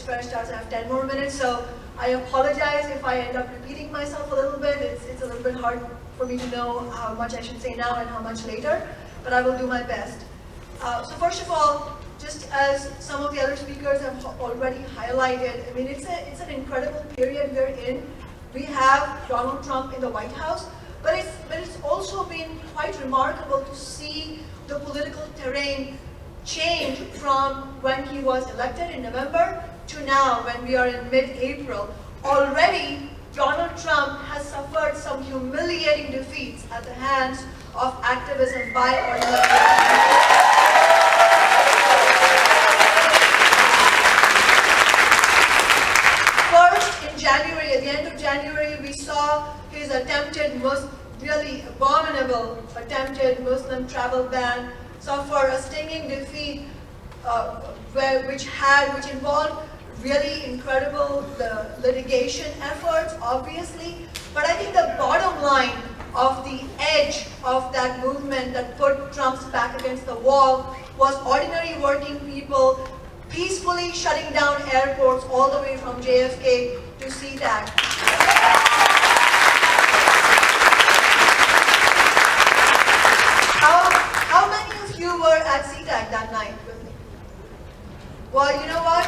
fair starts, I have 10 more minutes, so I apologize if I end up repeating myself a little bit. It's a little bit hard for me to know how much I should say now and how much later, but I will do my best. So first of all, just as some of the other speakers have already highlighted, I mean, it's an incredible period we're in. We have Donald Trump in the White House, but it's also been quite remarkable to see the political terrain change from when he was elected in November to now when we are in mid-April. Already, Donald Trump has suffered some humiliating defeats at the hands of activism by ordinary people. First, in January, at the end of January, we saw his really abominable attempted Muslim travel ban suffer a stinging defeat, which involved really incredible litigation efforts, obviously. But I think the bottom line of the edge of that movement that put Trump's back against the wall was ordinary working people peacefully shutting down airports all the way from JFK to SeaTac. How many of you were at SeaTac that night with me? Well, you know what?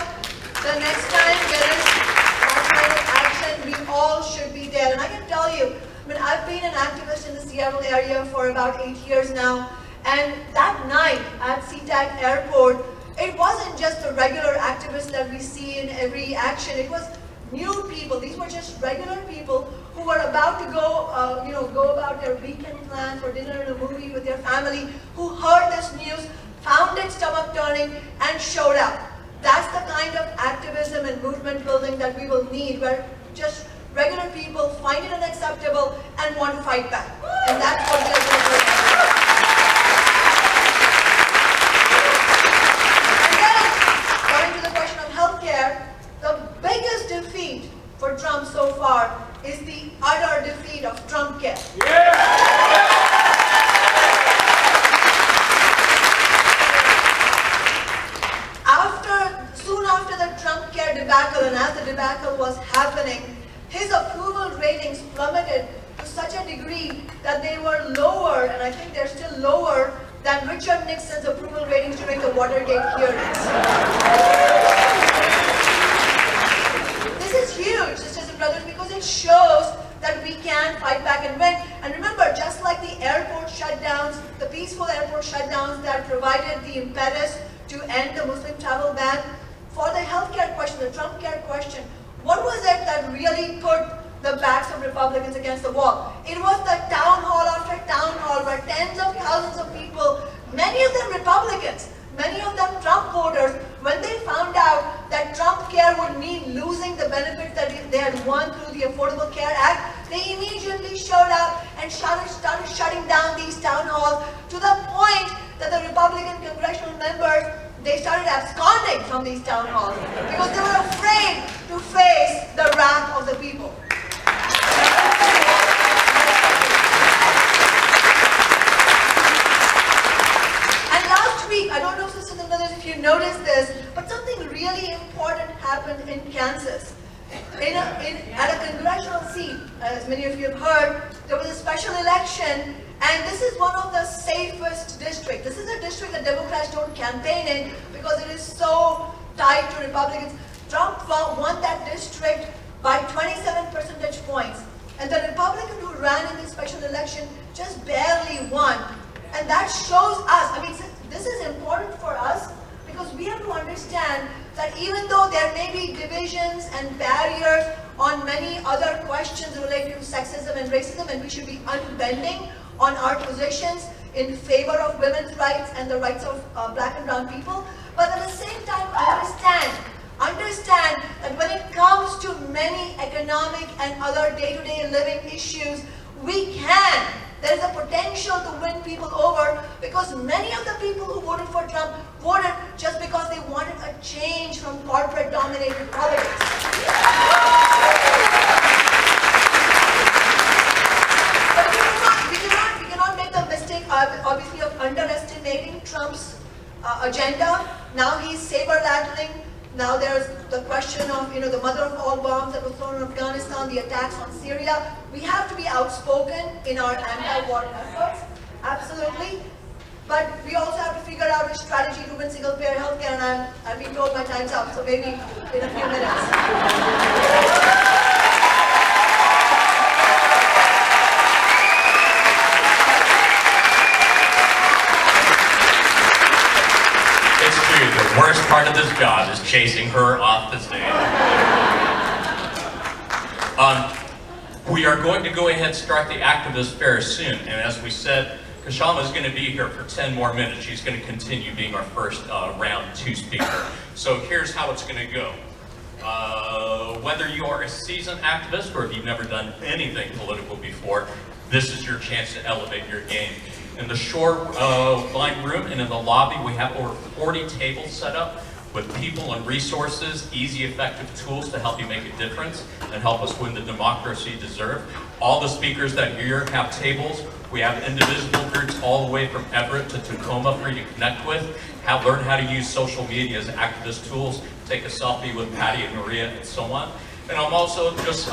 The next time there is that kind of action, we all should be there. And I can tell you, I mean, I've been an activist in the Seattle area for about 8 years now, and that night at SeaTac Airport, it wasn't just the regular activists that we see in every action. It was new people. These were just regular people who were about to go about their weekend plan for dinner and a movie with their family, who heard this news, found it stomach turning, and showed up. That's the kind of activism and movement building that we will need, where just regular people find it unacceptable and want to fight back. And that's what we are going to do. And then, going to the question of healthcare, the biggest defeat for Trump so far is the utter defeat of Trump care. Soon after the Trump care debacle, and as the debacle was happening, his approval ratings plummeted to such a degree that they were lower, and I think they're still lower, than Richard Nixon's approval ratings during the Watergate hearings. This is huge, sisters and brothers, because it shows that we can fight back and win. And remember, just like the airport shutdowns, the peaceful airport shutdowns that provided the impetus to end the Muslim travel ban, for the healthcare question, the Trump care question, what was it that really put the backs of Republicans against the wall? It was the town hall after town hall where tens of thousands of people, many of them Republicans, many of them Trump voters, when they found out that Trump care would mean losing the benefits that they had won through the Affordable Care Act, they immediately showed up and started shutting down these town halls, to the point that the Republican congressional members, they started absconding from these town halls because they were afraid to face the wrath of the people. And last week, I don't know, sisters and brothers, if you noticed this, but something really important happened in Kansas. At a congressional seat, as many of you have heard, there was a special election. And this is one of the safest districts. This is a district that Democrats don't campaign in because it is so tied to Republicans. Trump won that district by 27 percentage points. And the Republican who ran in the special election just barely won. And that shows us, I mean, this is important for us because we have to understand that even though there may be divisions and barriers on many other questions related to sexism and racism, and we should be unbending on our positions in favor of women's rights and the rights of black and brown people, but at the same time understand that when it comes to many economic and other day-to-day living issues, there is a potential to win people over, because many of the people who voted for Trump voted just because they wanted a change from corporate-dominated politics. We cannot make the mistake, obviously, of underestimating Trump's agenda. Now he's saber-rattling. Now there's the question question of, the mother of all bombs that was thrown on Afghanistan, the attacks on Syria. We have to be outspoken in our anti-war efforts, absolutely. But we also have to figure out a strategy to win single-payer healthcare, and I've been told my time's up, so maybe in a few minutes. The worst part of this job is chasing her off the stage. We are going to go ahead and start the activist fair soon, and as we said, Kashama is going to be here for 10 more minutes. She's going to continue being our first round 2 speaker. So here's how it's going to go. Whether you are a seasoned activist or if you've never done anything political before, this is your chance to elevate your game. In the shore line room and in the lobby, we have over 40 tables set up with people and resources, easy, effective tools to help you make a difference and help us win the democracy you deserve. All the speakers that are here have tables. We have Indivisible groups all the way from Everett to Tacoma for you to connect with. Learn how to use social media as activist tools, take a selfie with Patty and Maria and so on. And I'm also just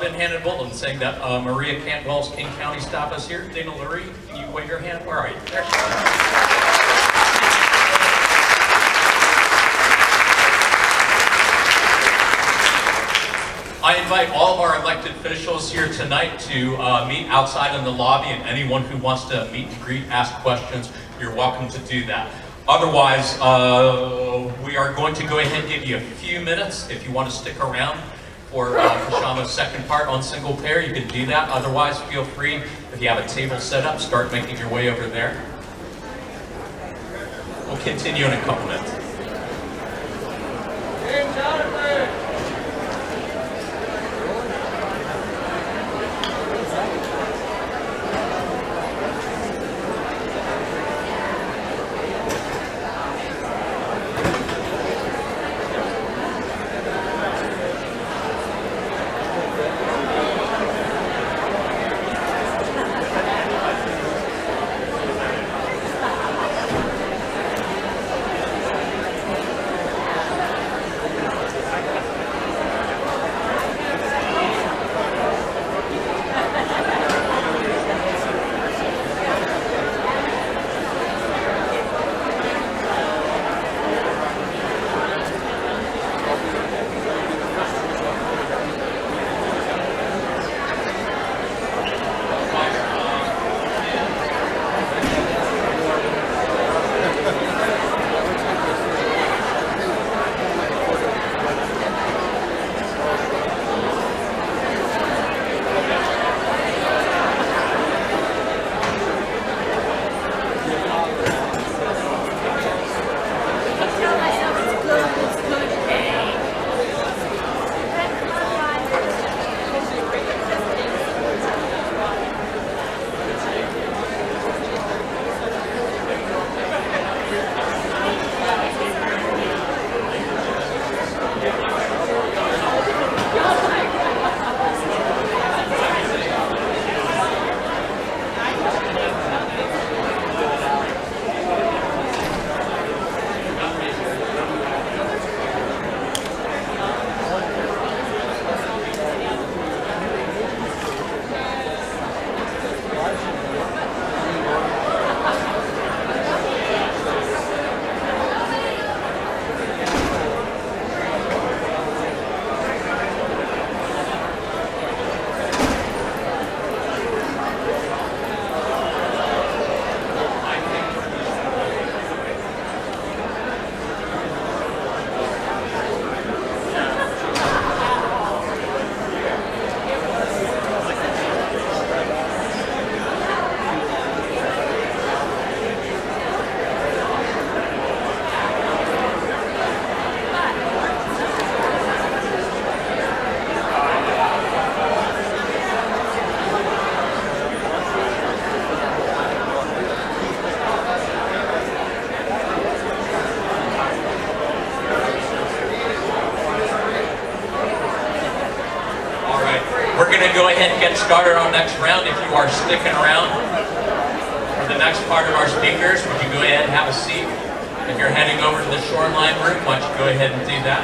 been handed a bulletin saying that Maria Cantwell's King County staff is here. Dana Lurie, can you wave your hand? Where are you? There you are. I invite all of our elected officials here tonight to meet outside in the lobby, and anyone who wants to meet and greet, ask questions, you're welcome to do that. Otherwise, we are going to go ahead and give you a few minutes. If you want to stick around for Kashama's second part on single payer, you can do that. Otherwise, feel free, if you have a table set up, start making your way over there. We'll continue in a couple minutes. Hey, Jonathan! We're going to go ahead and get started on next round. If you are sticking around for the next part of our speakers, would you go ahead and have a seat? If you're heading over to the shoreline room, why don't you go ahead and do that?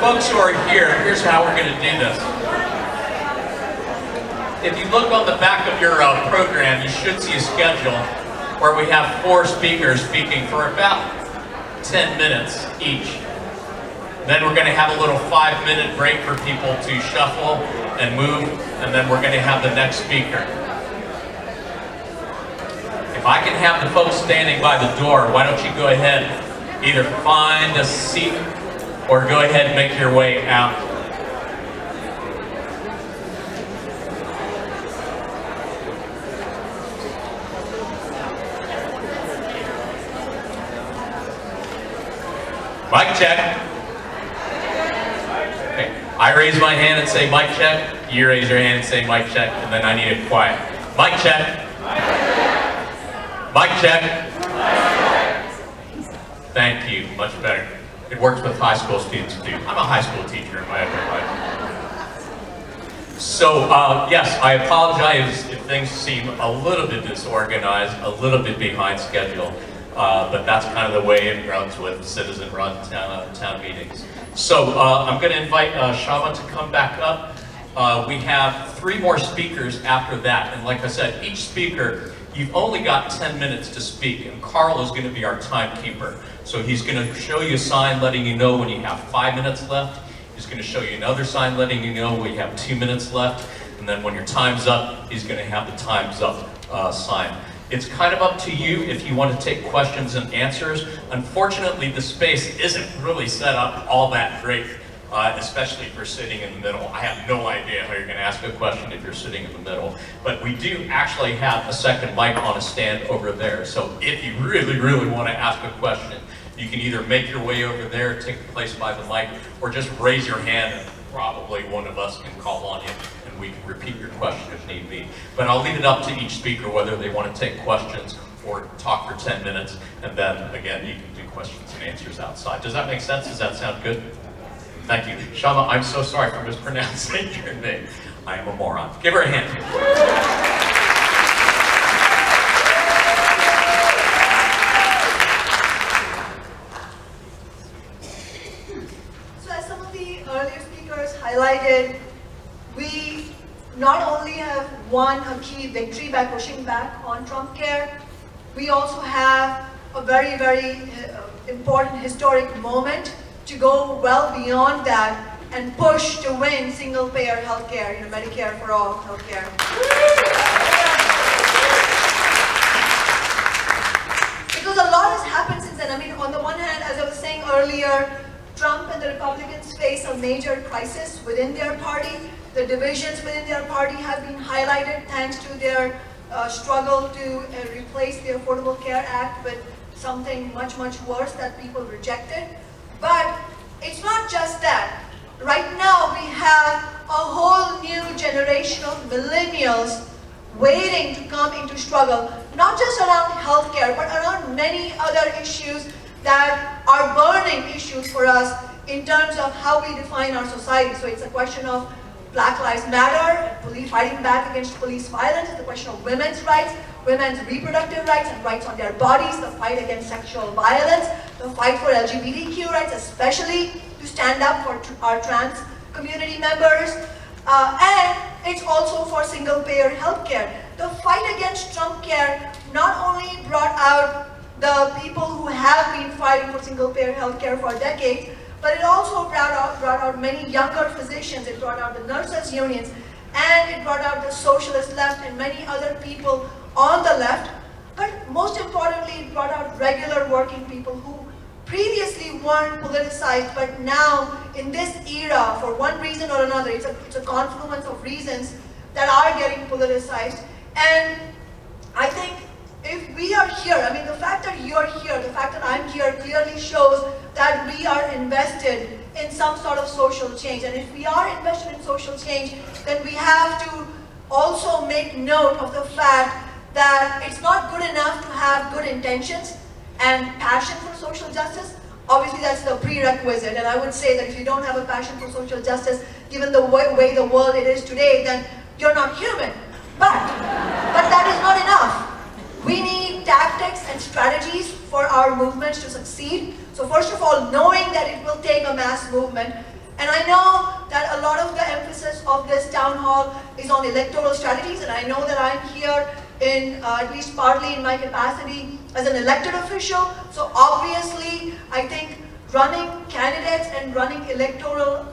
folks who are here, here's how we're going to do this. If you look on the back of your program, you should see a schedule where we have 4 speakers speaking for about 10 minutes each. Then we're going to have a little 5-minute break for people to shuffle and move, and then we're going to have the next speaker. If I can have the folks standing by the door, why don't you go ahead, either find a seat or go ahead and make your way out. Mic check. Okay. I raise my hand and say mic check. You raise your hand and say mic check, and then I need it quiet. Mic check. Mic check. Thank you. Much better. It works with high school students too. I'm a high school teacher in my other life. So yes, I apologize if things seem a little bit disorganized, a little bit behind schedule. But that's kind of the way it runs with citizen-run town meetings. So I'm going to invite Shama to come back up. We have 3 more speakers after that. And like I said, each speaker, you've only got 10 minutes to speak. And Carl is going to be our timekeeper. So he's going to show you a sign letting you know when you have 5 minutes left. He's going to show you another sign letting you know when you have 2 minutes left. And then when your time's up, he's going to have the time's up sign. It's kind of up to you if you want to take questions and answers. Unfortunately, the space isn't really set up all that great, especially if you're sitting in the middle. I have no idea how you're going to ask a question if you're sitting in the middle. But we do actually have a second mic on a stand over there. So if you really, really want to ask a question, you can either make your way over there, take the place by the mic, or just raise your hand and probably one of us can call on you. We can repeat your question if need be. But I'll leave it up to each speaker whether they want to take questions or talk for 10 minutes, and then again you can do questions and answers outside. Does that make sense? Does that sound good? Thank you. Shama, I'm so sorry for mispronouncing your name. I am a moron. Give her a hand. So as some of the earlier speakers highlighted, we not only have won a key victory by pushing back on Trump Care, we also have a very, very important historic moment to go well beyond that and push to win single-payer healthcare, Medicare for all healthcare. Because a lot has happened since then. I mean, on the one hand, as I was saying earlier, Trump and the Republicans face a major crisis within their party. The divisions within their party have been highlighted thanks to their struggle to replace the Affordable Care Act with something much, much worse that people rejected. But it's not just that. Right now we have a whole new generation of millennials waiting to come into struggle, not just around healthcare, but around many other issues that are burning issues for us in terms of how we define our society. So it's a question of Black Lives Matter, police fighting back against police violence. It's the question of women's rights, women's reproductive rights and rights on their bodies, the fight against sexual violence, the fight for LGBTQ rights, especially to stand up for our trans community members. And it's also for single-payer healthcare. The fight against Trump Care not only brought out the people who have been fighting for single-payer healthcare for decades, but it also brought out many younger physicians. It brought out the nurses' unions, and it brought out the socialist left and many other people on the left. But most importantly, it brought out regular working people who previously weren't politicized, but now in this era, for one reason or another, it's a confluence of reasons that are getting politicized. And I think if we are here, I mean, the fact that you're here, the fact that I'm here clearly shows that we are invested in some sort of social change. And if we are invested in social change, then we have to also make note of the fact that it's not good enough to have good intentions and passion for social justice. Obviously, that's the prerequisite. And I would say that if you don't have a passion for social justice, given the way the world it is today, then you're not human. But that is not enough. We need tactics and strategies for our movements to succeed. So first of all, knowing that it will take a mass movement, And I know that a lot of the emphasis of this town hall is on electoral strategies, and I know that I'm here in, at least partly in my capacity as an elected official. So obviously, I think running candidates and running electoral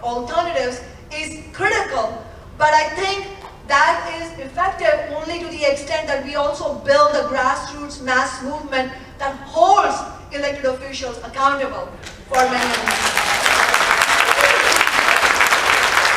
alternatives is critical. But I think that is effective only to the extent that we also build a grassroots mass movement that holds elected officials accountable for many of these.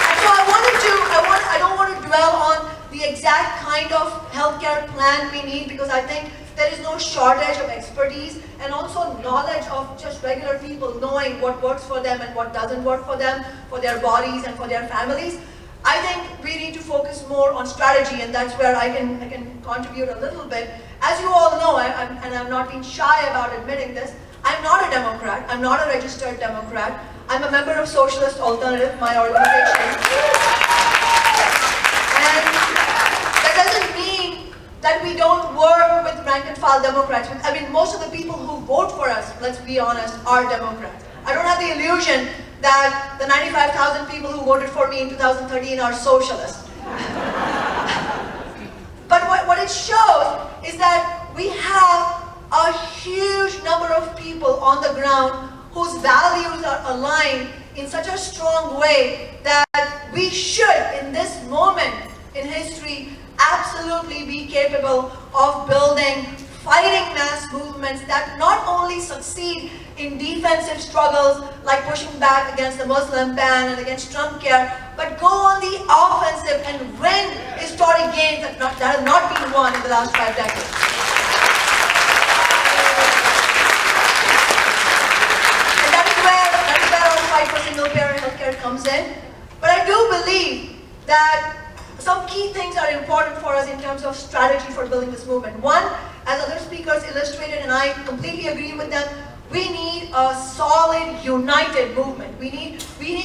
And so I don't want to dwell on the exact kind of healthcare plan we need, because I think there is no shortage of expertise and also knowledge of just regular people knowing what works for them and what doesn't work for them, for their bodies and for their families. I think we need to focus more on strategy, and that's where I can contribute a little bit. As you all know, and I'm not being shy about admitting this, I'm not a Democrat. I'm not a registered Democrat. I'm a member of Socialist Alternative, my organization. And that doesn't mean that we don't work with rank and file Democrats. I mean, most of the people who vote for us, let's be honest, are Democrats. I don't have the illusion that the 95,000 people who voted for me in 2013 are socialists. But what it shows is that we have a huge number of people on the ground whose values are aligned in such a strong way that we should, in this moment in history, absolutely be capable of building fighting mass movements that not only succeed in defensive struggles like pushing back against the Muslim ban and against Trump care, but go on the offensive and win historic gains that have not been won in the last 5 decades. And that is where our fight for single-payer healthcare comes in. But I do believe that some key things are important for us in terms of strategy for building this movement. One, as other speakers illustrated, and I completely agree with them, we need a solid, united movement. We need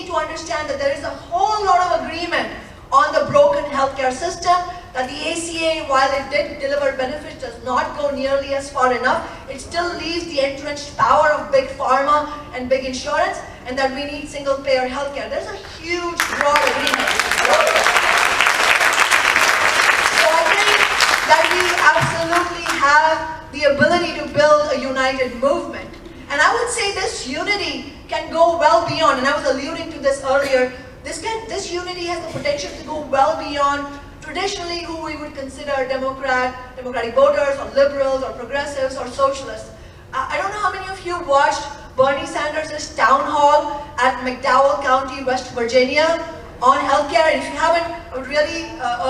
to understand that there is a whole lot of agreement on the broken healthcare system, that the ACA, while it did deliver benefits, does not go nearly as far enough. It still leaves the entrenched power of big pharma and big insurance, and that we need single-payer healthcare. There's a huge, broad agreement. That we absolutely have the ability to build a united movement. And I would say this unity can go well beyond, and I was alluding to this earlier, this unity has the potential to go well beyond traditionally who we would consider Democratic voters or liberals or progressives or socialists. I don't know how many of you watched Bernie Sanders' town hall at McDowell County, West Virginia, on healthcare. And if you haven't, I would really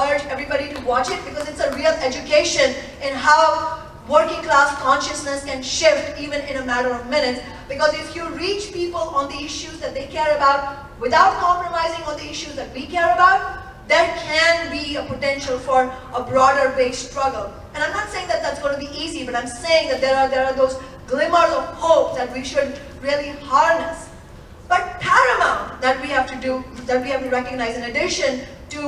urge everybody to watch it, because it's a real education in how working class consciousness can shift even in a matter of minutes. Because if you reach people on the issues that they care about without compromising on the issues that we care about, there can be a potential for a broader based struggle. And I'm not saying that that's going to be easy, but I'm saying that there are those glimmers of hope that we should really harness. But paramount that we have to recognize, in addition to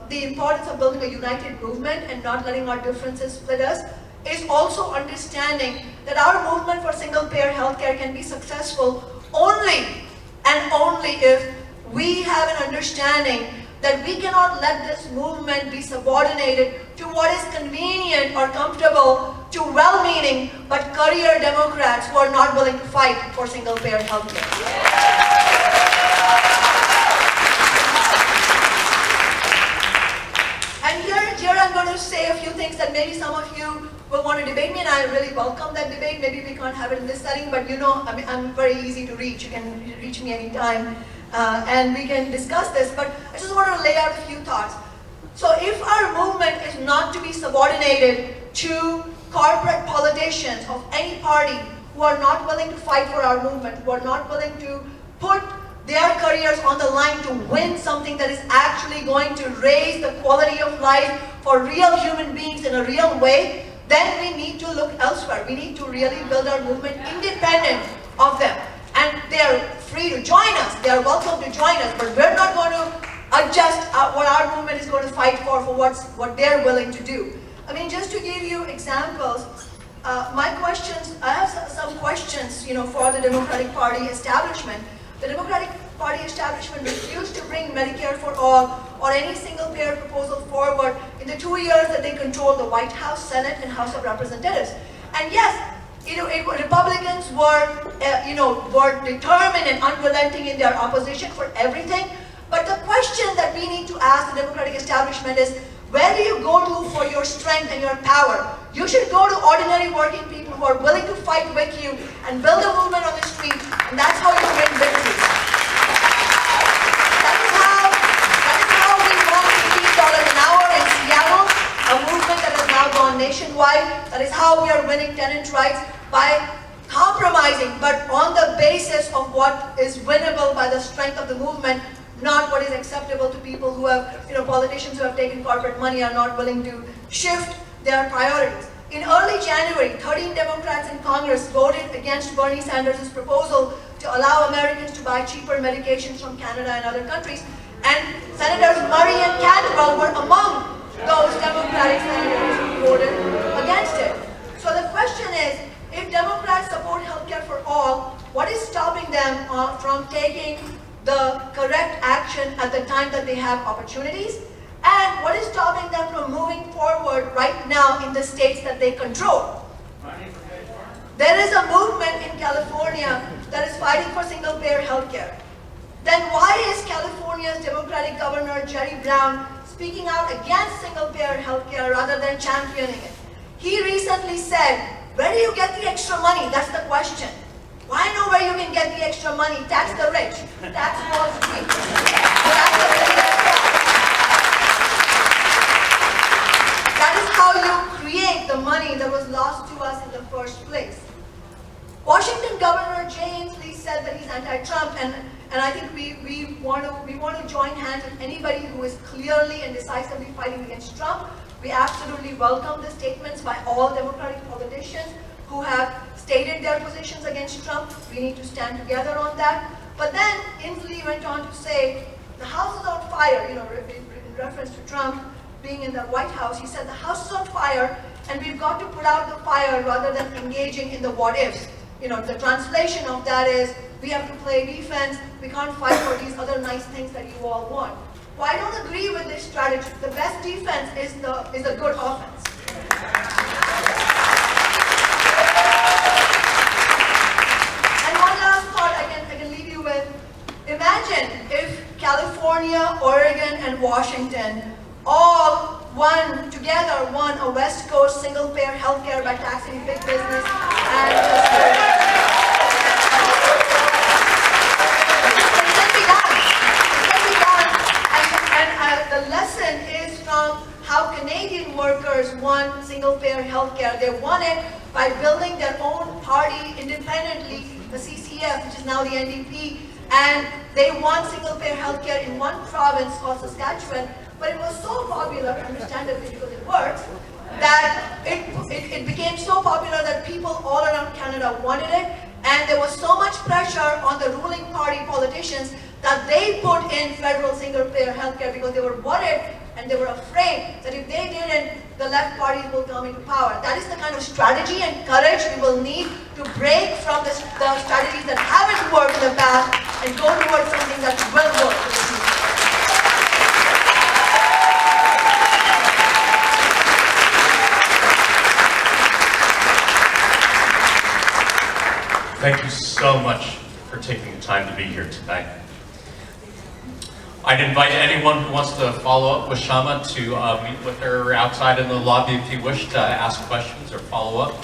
the importance of building a united movement and not letting our differences split us, is also understanding that our movement for single-payer healthcare can be successful only and only if we have an understanding that we cannot let this movement be subordinated to what is convenient or comfortable to well-meaning but career Democrats who are not willing to fight for single-payer healthcare. And here I'm going to say a few things that maybe some of you will want to debate me, and I really welcome that debate. Maybe we can't have it in this setting, but you know, I'm very easy to reach. You can reach me anytime. And we can discuss this, but I just want to lay out a few thoughts. So if our movement is not to be subordinated to corporate politicians of any party who are not willing to fight for our movement, who are not willing to put their careers on the line to win something that is actually going to raise the quality of life for real human beings in a real way, then we need to look elsewhere. We need to really build our movement independent of them. And they're free to join us. They're welcome to join us, but we're not going to adjust what our movement is going to fight for what they're willing to do. I mean, just to give you examples, I have some questions, for the Democratic Party establishment. The Democratic Party establishment refused to bring Medicare for all or any single-payer proposal forward in the 2 years that they controlled the White House, Senate, and House of Representatives. And yes, Republicans were determined and unrelenting in their opposition for everything. But the question that we need to ask the Democratic establishment is, where do you go to for your strength and your power? You should go to ordinary working people who are willing to fight with you and build a movement on the street, and that's how you win victory. That is how we won $18 an hour in Seattle, a movement that has now gone nationwide. That is how we are winning tenant rights, by compromising, but on the basis of what is winnable by the strength of the movement, not what is acceptable to people who have, politicians who have taken corporate money are not willing to shift their priorities. In early January, 13 Democrats in Congress voted against Bernie Sanders' proposal to allow Americans to buy cheaper medications from Canada and other countries, and Senators Murray and Cantwell were among those Democratic senators who voted against it. So the question is, if Democrats support healthcare for all, what is stopping them from taking the correct action at the time that they have opportunities? And what is stopping them from moving forward right now in the states that they control? There is a movement in California that is fighting for single-payer healthcare. Then why is California's Democratic Governor Jerry Brown speaking out against single-payer healthcare rather than championing it? He recently said, where do you get the extra money? That's the question. Why know where you can get the extra money? Tax the rich. Tax Wall Street. That is how you create the money that was lost to us in the first place. Washington Governor Jay Inslee said that he's anti-Trump, and I think we want to join hands with anybody who is clearly and decisively fighting against Trump. We absolutely welcome the statements by all Democratic politicians who have stated their positions against Trump. We need to stand together on that. But then Inslee went on to say, the house is on fire, in reference to Trump being in the White House. He said, the house is on fire, and we've got to put out the fire rather than engaging in the what-ifs. The translation of that is, we have to play defense, we can't fight for these other nice things that you all want. Well, I don't agree with this strategy. The best defense is a good offense. And one last thought I can leave you with. Imagine if California, Oregon, and Washington all won a West Coast single-payer healthcare by taxing big business and the lesson is from how Canadian workers won single-payer healthcare. They won it by building their own party independently, the CCF, which is now the NDP, and they won single-payer healthcare in one province called Saskatchewan. But it was so popular, understandably because it works, that it became so popular that people all around Canada wanted it, and there was so much pressure on the ruling party politicians that they put in federal single-payer healthcare because they were worried and they were afraid that if they didn't, the left parties will come into power. That is the kind of strategy and courage we will need to break from the strategies that haven't worked in the past and go towards something that will work in the future. Thank you so much for taking the time to be here tonight. I'd invite anyone who wants to follow up with Shama to meet with her outside in the lobby if you wish to ask questions or follow up.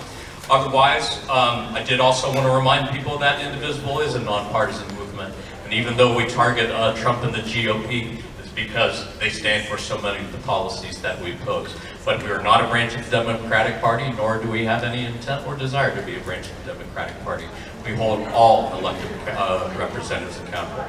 Otherwise, I did also want to remind people that Indivisible is a nonpartisan movement. And even though we target Trump and the GOP, it's because they stand for so many of the policies that we oppose. But we are not a branch of the Democratic Party, nor do we have any intent or desire to be a branch of the Democratic Party. We hold all elected representatives accountable.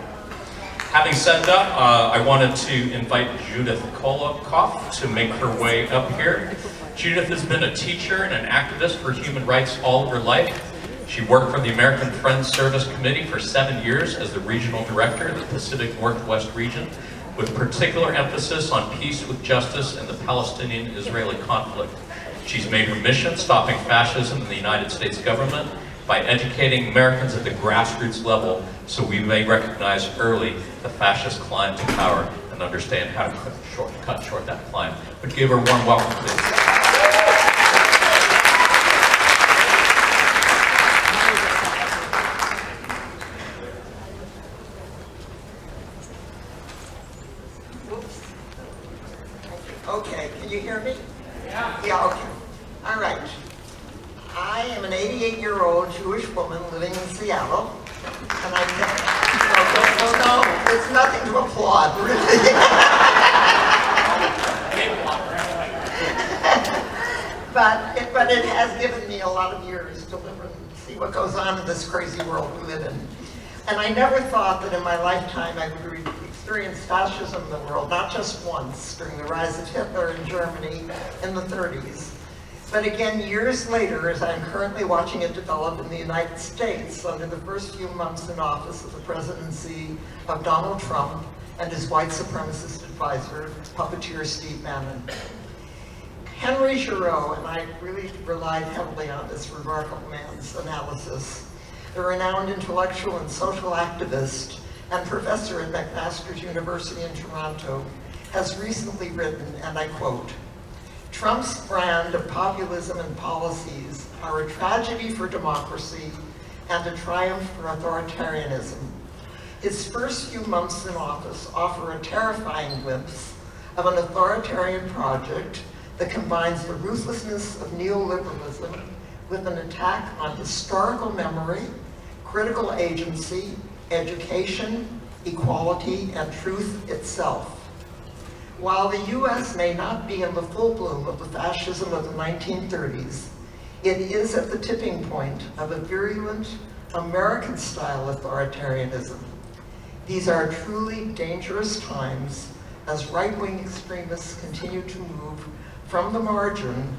Having said that, I wanted to invite Judith Kolokoff to make her way up here. Judith has been a teacher and an activist for human rights all of her life. She worked for the American Friends Service Committee for 7 years as the regional director of the Pacific Northwest region, with particular emphasis on peace with justice and the Palestinian-Israeli conflict. She's made her mission stopping fascism in the United States government by educating Americans at the grassroots level so we may recognize early the fascist climb to power and understand how to cut short that climb. But give her a warm welcome, please. Okay, can you hear me? Yeah, okay. All right. I am an 88-year-old Jewish woman living in Seattle, and I no, it's nothing to applaud, really. but it has given me a lot of years to live and see what goes on in this crazy world we live in. And I never thought that in my lifetime I would experience fascism in the world, not just once during the rise of Hitler in Germany in the 30s, but again years later as I'm currently watching it develop in the United States under the first few months in office of the presidency of Donald Trump and his white supremacist advisor, puppeteer Steve Bannon. Henry Giroux, and I really relied heavily on this remarkable man's analysis, the renowned intellectual and social activist and professor at McMaster's University in Toronto, has recently written, and I quote, "Trump's brand of populism and policies are a tragedy for democracy and a triumph for authoritarianism. His first few months in office offer a terrifying glimpse of an authoritarian project that combines the ruthlessness of neoliberalism with an attack on historical memory, critical agency, education, equality, and truth itself. While the US may not be in the full bloom of the fascism of the 1930s, it is at the tipping point of a virulent American-style authoritarianism. These are truly dangerous times as right-wing extremists continue to move from the margin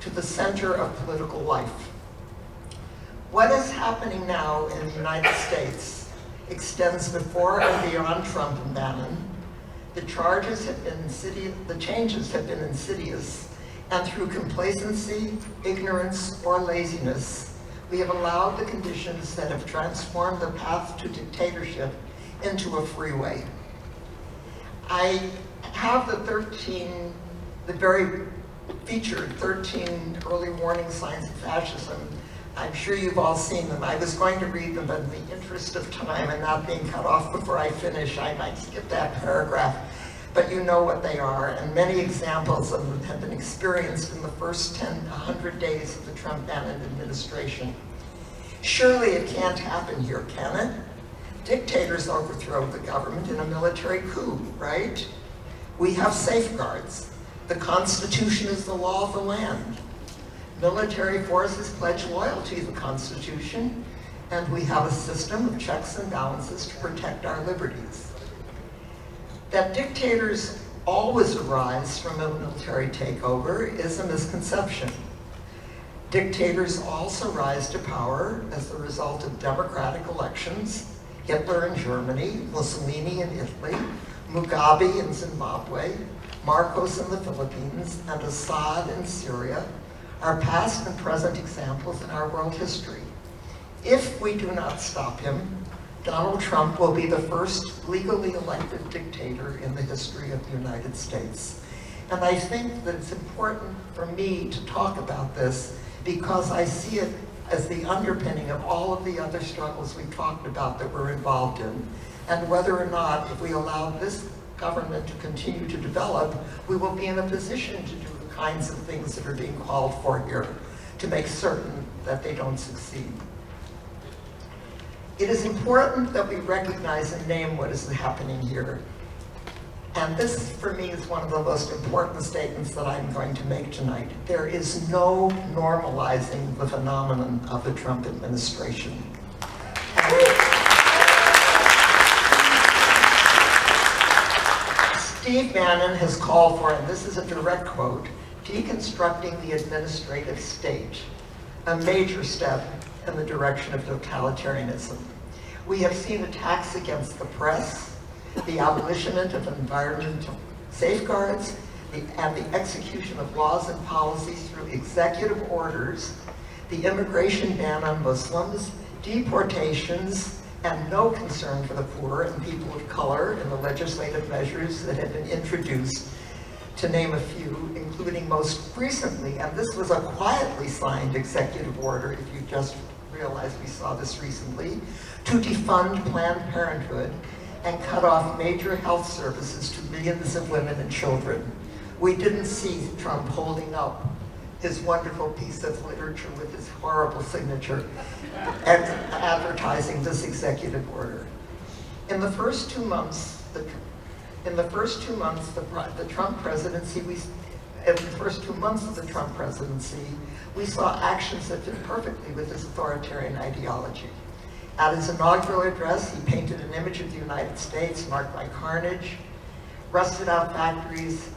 to the center of political life. What is happening now in the United States extends before and beyond Trump and Bannon. The changes have been insidious, and through complacency, ignorance, or laziness, we have allowed the conditions that have transformed the path to dictatorship into a freeway. I have the very featured 13 early warning signs of fascism. I'm sure you've all seen them. I was going to read them, but in the interest of time and not being cut off before I finish, I might skip that paragraph. But you know what they are, and many examples of them have been experienced in the first 100 days of the Trump-Bannon administration. Surely it can't happen here, can it? Dictators overthrow the government in a military coup, right? We have safeguards. The Constitution is the law of the land. Military forces pledge loyalty to the Constitution, and we have a system of checks and balances to protect our liberties. That dictators always arise from a military takeover is a misconception. Dictators also rise to power as the result of democratic elections. Hitler in Germany, Mussolini in Italy, Mugabe in Zimbabwe, Marcos in the Philippines, and Assad in Syria are past and present examples in our world history. If we do not stop him, Donald Trump will be the first legally elected dictator in the history of the United States. And I think that it's important for me to talk about this because I see it as the underpinning of all of the other struggles we've talked about that we're involved in. And whether or not, if we allow this government to continue to develop, we will be in a position to do the kinds of things that are being called for here to make certain that they don't succeed. It is important that we recognize and name what is happening here. And this, for me, is one of the most important statements that I'm going to make tonight. There is no normalizing the phenomenon of the Trump administration. Steve Bannon has called for, and this is a direct quote, deconstructing the administrative state, a major step in the direction of totalitarianism. We have seen attacks against the press, the abolition of environmental safeguards, and the execution of laws and policies through executive orders the immigration ban on Muslims, deportations, and no concern for the poor and people of color in the legislative measures that had been introduced, to name a few, including most recently, and this was a quietly signed executive order, if you just realize we saw this recently, to defund Planned Parenthood and cut off major health services to millions of women and children. We didn't see Trump holding up his wonderful piece of literature with his horrible signature and advertising this executive order. In the first 2 months, the Trump presidency, we saw actions that fit perfectly with his authoritarian ideology. At his inaugural address, he painted an image of the United States marked by carnage, rusted out factories,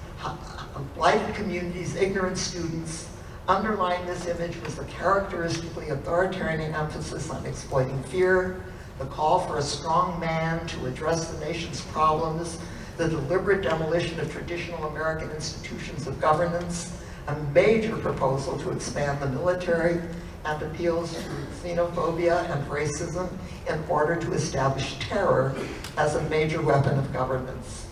blighted communities, ignorant students. Underlying this image was the characteristically authoritarian emphasis on exploiting fear, the call for a strong man to address the nation's problems, the deliberate demolition of traditional American institutions of governance, a major proposal to expand the military, and appeals to xenophobia and racism in order to establish terror as a major weapon of governance.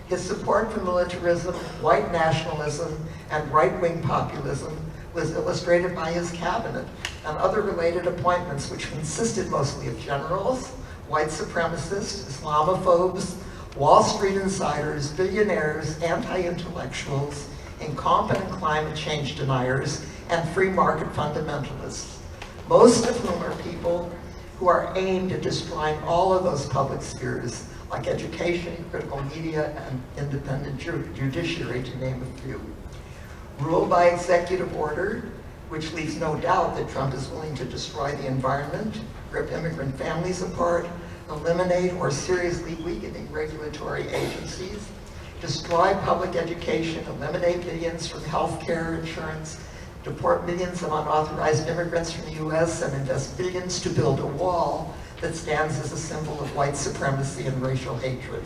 His support for militarism, white nationalism, and right-wing populism was illustrated by his cabinet and other related appointments, which consisted mostly of generals, white supremacists, Islamophobes, Wall Street insiders, billionaires, anti-intellectuals, incompetent climate change deniers, and free market fundamentalists, most of whom are people who are aimed at destroying all of those public spheres, like education, critical media, and independent judiciary, to name a few. Rule by executive order, which leaves no doubt that Trump is willing to destroy the environment, rip immigrant families apart, eliminate or seriously weakening regulatory agencies, destroy public education, eliminate millions from health care insurance, deport millions of unauthorized immigrants from the US, and invest billions to build a wall that stands as a symbol of white supremacy and racial hatred.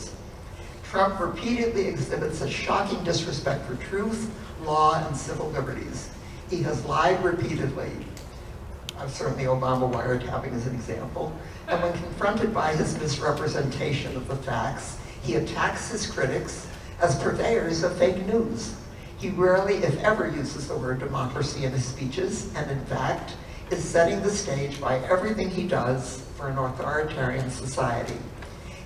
Trump repeatedly exhibits a shocking disrespect for truth, law, and civil liberties. He has lied repeatedly. Certainly Obama wiretapping is an example. And when confronted by his misrepresentation of the facts, he attacks his critics as purveyors of fake news. He rarely, if ever, uses the word democracy in his speeches, and in fact, is setting the stage by everything he does for an authoritarian society.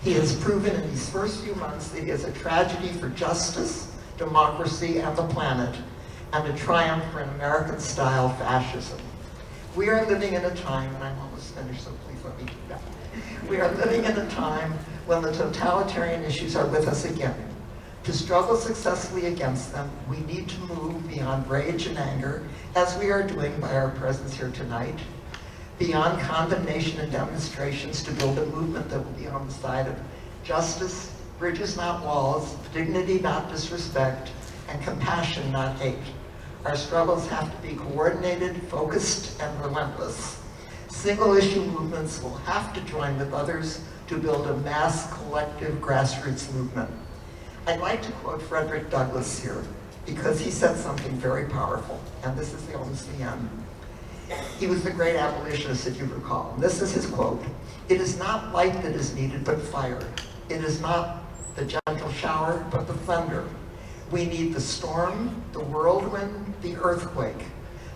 He has proven in these first few months that he is a tragedy for justice, democracy, and the planet, and a triumph for an American-style fascism. We are living in a time, and I'm almost finished, so please let me do that. We are living in a time when the totalitarian issues are with us again. To struggle successfully against them, we need to move beyond rage and anger, as we are doing by our presence here tonight, beyond condemnation and demonstrations to build a movement that will be on the side of justice, bridges not walls, dignity not disrespect, and compassion not hate. Our struggles have to be coordinated, focused, and relentless. Single-issue movements will have to join with others to build a mass, collective, grassroots movement. I'd like to quote Frederick Douglass here, because he said something very powerful, and this is almost the end. He was the great abolitionist, if you recall. And this is his quote: "It is not light that is needed, but fire. It is not the gentle shower, but the thunder. We need the storm, the whirlwind, the earthquake.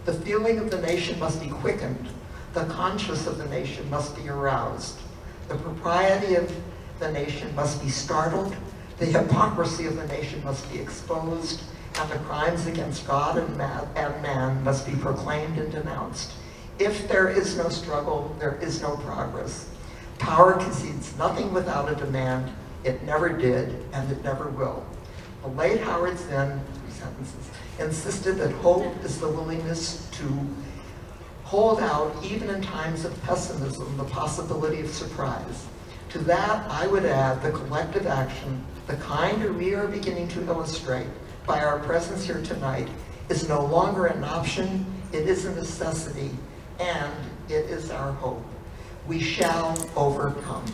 The feeling of the nation must be quickened. The conscience of the nation must be aroused. The propriety of the nation must be startled. The hypocrisy of the nation must be exposed, and the crimes against God and man must be proclaimed and denounced. If there is no struggle, there is no progress. Power concedes nothing without a demand. It never did, and it never will." The late Howard Zinn, 3 sentences, insisted that hope is the willingness to hold out, even in times of pessimism, the possibility of surprise. To that, I would add the collective action, the kind we are beginning to illustrate by our presence here tonight, is no longer an option, it is a necessity, and it is our hope. We shall overcome.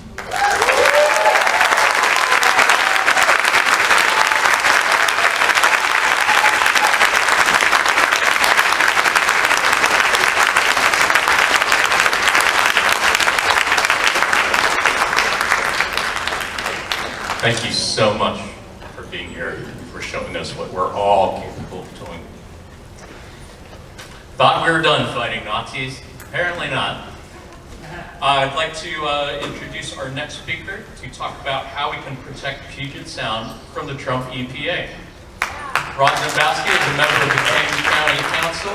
Thank you so much for being here and for showing us what we're all capable of doing. Thought we were done fighting Nazis? Apparently not. I'd like to introduce our next speaker to talk about how we can protect Puget Sound from the Trump EPA. Rod Zembowski is a member of the Kings County Council.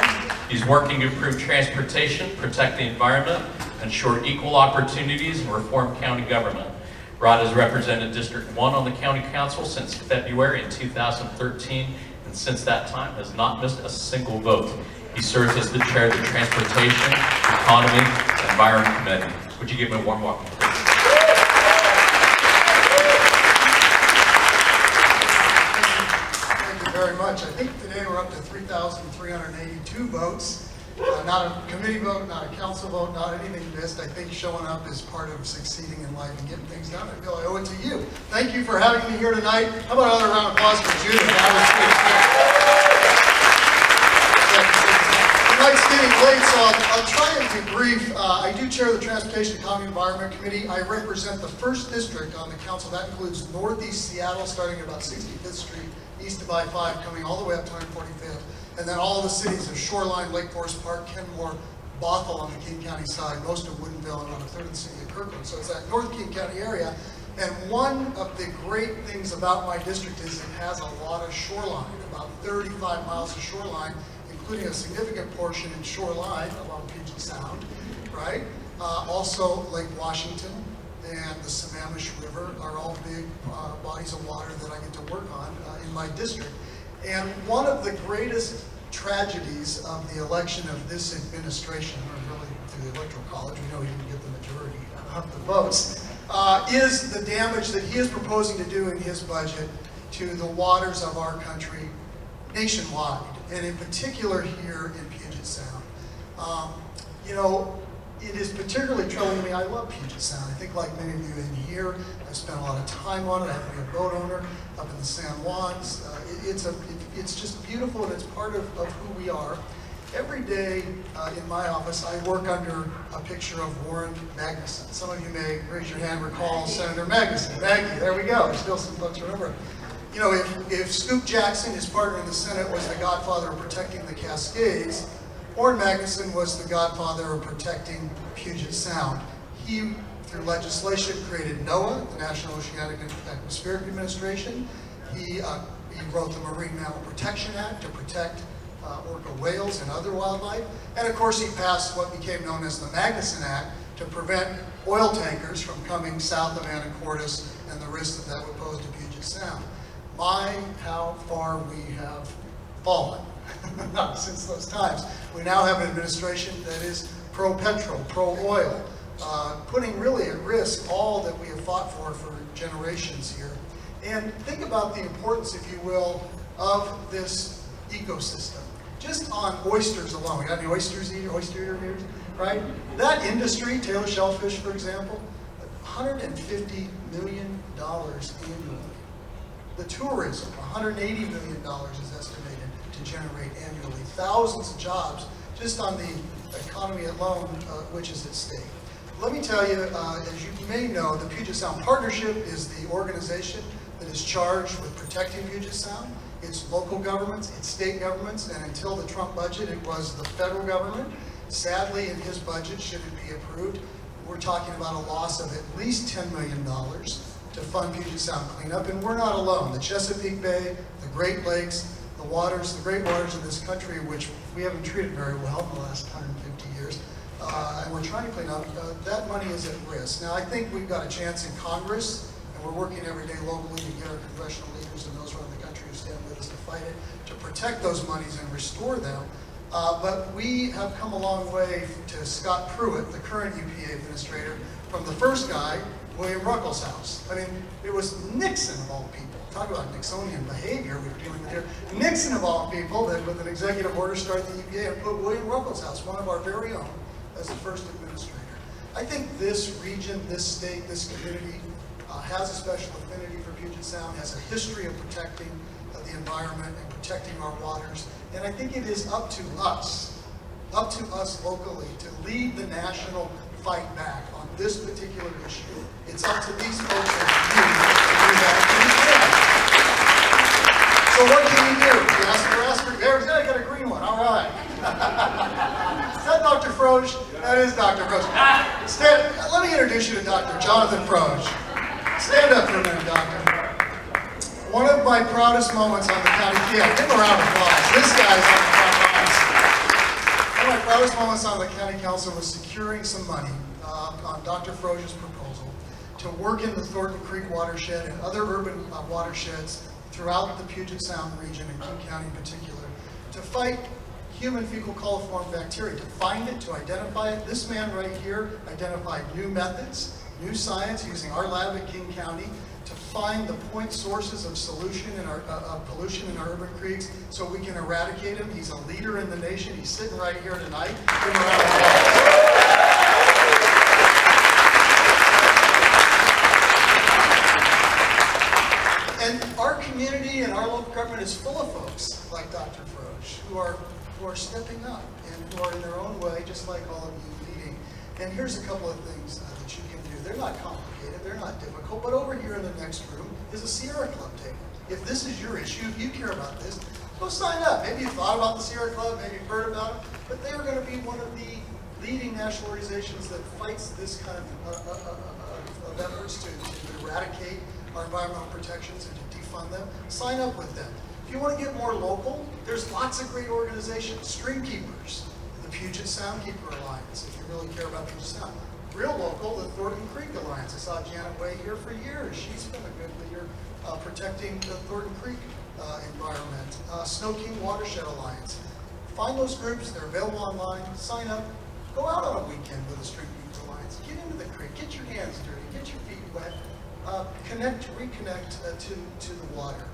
He's working to improve transportation, protect the environment, ensure equal opportunities, and reform county government. Rod has represented District 1 on the County Council since February in 2013, and since that time has not missed a single vote. He serves as the chair of the Transportation, Economy, and Environment Committee. Would you give him a warm welcome, please? Thank you very much. I think today we're up to 3,382 votes. Not a committee vote, not a council vote, not anything missed. I think showing up is part of succeeding in life and getting things done. I feel I owe it to you. Thank you for having me here tonight. How about another round of applause for Judith? The night's getting late, so I'll try and be brief. I do chair the Transportation Economy Environment Committee. I represent the 1st District on the council. That includes Northeast Seattle, starting at about 65th Street, east of I-5, coming all the way up to 145th. And then all the cities of Shoreline, Lake Forest Park, Kenmore, Bothell on the King County side, most of Woodinville, and about a third of the city of Kirkland. So it's that North King County area. And one of the great things about my district is it has a lot of shoreline, about 35 miles of shoreline, including a significant portion in shoreline along Puget Sound, right? Also Lake Washington and the Sammamish River are all big bodies of water that I get to work on in my district. And one of the greatest tragedies of the election of this administration, or really through the Electoral College, we know he didn't get the majority of the votes, is the damage that he is proposing to do in his budget to the waters of our country nationwide, and in particular here in Puget Sound. You know, it is particularly troubling to me. I love Puget Sound. I think like many of you in here, I've spent a lot of time on it. I happen to be a boat owner up in the San Juans. It's just beautiful, and it's part of who we are. Every day in my office, I work under a picture of Warren Magnuson. Some of you may raise your hand, recall Senator Magnuson. Maggie, there we go. There's still some folks remember. You know, if Scoop Jackson, his partner in the Senate, was the godfather of protecting the Cascades, Warren Magnuson was the godfather of protecting Puget Sound. He, through legislation, created NOAA, the National Oceanic and Atmospheric Administration. He wrote the Marine Mammal Protection Act to protect orca whales and other wildlife. And of course, he passed what became known as the Magnuson Act to prevent oil tankers from coming south of Anacortes and the risks that that would pose to Puget Sound. My, how far we have fallen since those times. We now have an administration that is pro-petrol, pro-oil, putting really at risk all that we have fought for generations here. And think about the importance, if you will, of this ecosystem. Just on oysters alone, we got any oyster eater here, right? That industry, Taylor Shellfish, for example, $150 million annually. The tourism, $180 million is estimated to generate annually. Thousands of jobs just on the economy alone, which is at stake. Let me tell you, as you may know, the Puget Sound Partnership is the organization that is charged with protecting Puget Sound. It's local governments, it's state governments, and until the Trump budget, it was the federal government. Sadly, in his budget, should it be approved, we're talking about a loss of at least $10 million to fund Puget Sound cleanup, and we're not alone. The Chesapeake Bay, the Great Lakes, the great waters of this country, which we haven't treated very well in the last 150 years, and we're trying to clean up, that money is at risk. Now, I think we've got a chance in Congress, and we're working every day locally to get our congressional leaders and those around the country who stand with us to fight it, to protect those monies and restore them. But we have come a long way to Scott Pruitt, the current EPA administrator, from the first guy, William Ruckelshaus. I mean, it was Nixon of all people. Talk about Nixonian behavior we're dealing with here. Nixon of all people that with an executive order started the EPA and put William Ruckelshaus, one of our very own, as the first administrator. I think this region, this state, this community has a special affinity for Puget Sound, has a history of protecting the environment and protecting our waters. And I think it is up to us locally to lead the national fight back on this particular issue. It's up to these folks and you do that, and he can. So what can you do? There's, I got a green one, all right. Is that Dr. Froge? That is Dr. Froge. Let me introduce you to Dr. Jonathan Froge. Stand up for a minute, Doctor. One of my proudest moments on the county, yeah, give him a round of applause. This guy's on the front lines. One of my proudest moments on the county council was securing some money on Dr. Froge's proposal to work in the Thornton Creek watershed and other urban watersheds throughout the Puget Sound region, and King County in particular, to fight human fecal coliform bacteria, to find it, to identify it. This man right here identified new methods, new science using our lab at King County to find the point sources of solution in our pollution in our urban creeks so we can eradicate them. He's a leader in the nation. He's sitting right here tonight. Give him a round of applause. And our community and our local government is full of folks like Dr. Froge who are stepping up and who are in their own way, just like all of you, leading. And here's a couple of things that you can do. They're not complicated, they're not difficult, but over here in the next room is a Sierra Club table. If this is your issue, if you care about this, go sign up. Maybe you've thought about the Sierra Club, maybe you've heard about it, but they are going to be one of the leading national organizations that fights this kind of efforts to eradicate our environmental protections and to defund them. Sign up with them. If you want to get more local, there's lots of great organizations. Stream Keepers, the Puget Sound Keeper Alliance, if you really care about Puget Sound. Real local, the Thornton Creek Alliance. I saw Janet Way here for years. She's been a good leader protecting the Thornton Creek environment. Snow King Watershed Alliance. Find those groups, they're available online, sign up, go out on a weekend with the Stream Keepers Alliance, get into the creek, get your hands dirty, get your feet wet, reconnect to the water.